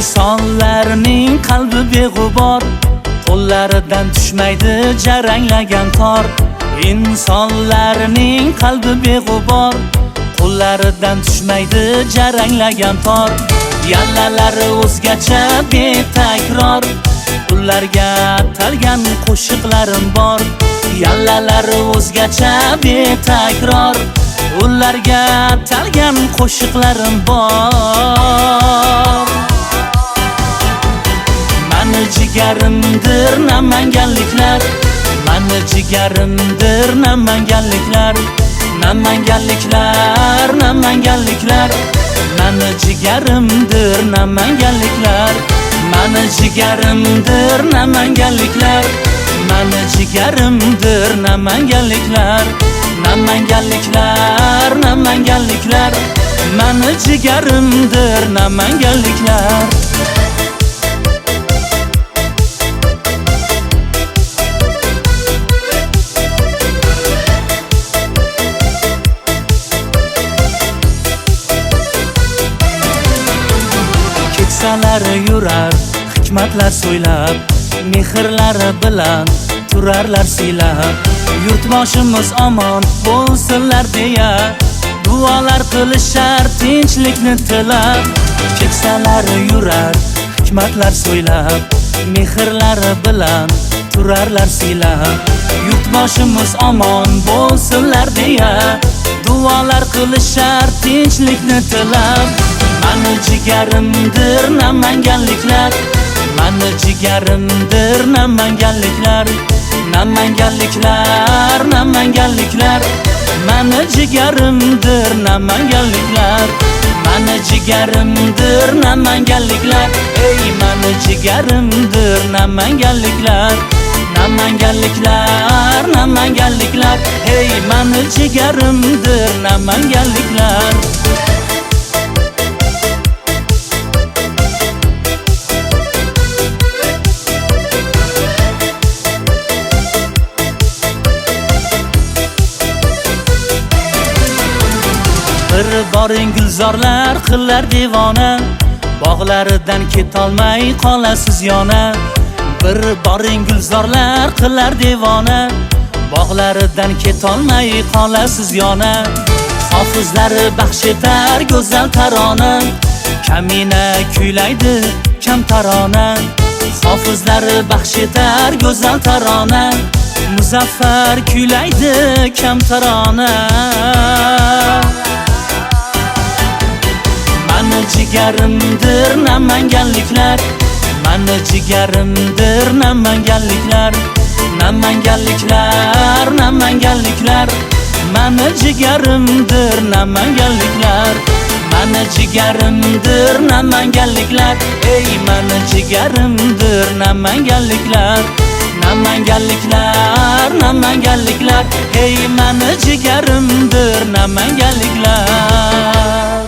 insonlarning qalbi beg'ubor, qo'llaridan tushmaydi jaranglagan tor. Insonlarning qalbi beg'ubor, qo'llaridan tushmaydi jaranglagan tor. Yallalari o'zgacha betakror, ularga atalgan qo'shiqlarim bor. Yallalari o'zgacha betakror, ularga atalgan qo'shiqlarim bor. Mani jigarimdir namanganliklar, mani jigarimdir namanganliklar, namanganliklar, namanganliklar. Mani jigarimdir namanganliklar, mani jigarimdir namanganliklar, mani jigarimdir namanganliklar, namanganliklar, namanganliklar. Mani jigarimdir namanganliklar. Keksalari yurar hikmatlar so'ylab, mehrlari bilan turarlar siylab. Yurtboshimiz omon bo'lsinlar deya, duolar qilishar tinchlikni tilab. Keksalari yurar hikmatlar so'ylab, mehrlari bilan turarlar siylab. Yurtboshimiz omon bo'lsinlar deya, duolar qilishar tinchlikni tilab. Mani jigarimdir namanganliklar, mani jigarimdir namanganliklar, namanganliklar, namanganliklar. Mani jigarimdir namanganliklar, mani jigarimdir namanganliklar. Ey mani jigarimdir namanganliklar, namanganliklar, namanganliklar. Ey mani jigarimdir namanganliklar. Bir boring gulzorlar qillar devona, bog'laridan ketolmay qolasiz yana. Bir boring gulzorlar qillar devona, bog'laridan ketolmay qolasiz yana. Hofizlari baxsh etar go'zal tarona, kamina kuylaydi kam tarona. Hofizlari baxsh etar go'zal tarona, muzaffar kuylaydi kam tarona. Mani jigarimdir namanganliklar, mani jigarimdir namanganliklar, namanganliklar, namanganliklar. Mani jigarimdir namanganliklar, mani jigarimdir namanganliklar. Ey mani jigarimdir namanganliklar, namanganliklar, namanganliklar. Ey mani jigarimdir namanganliklar.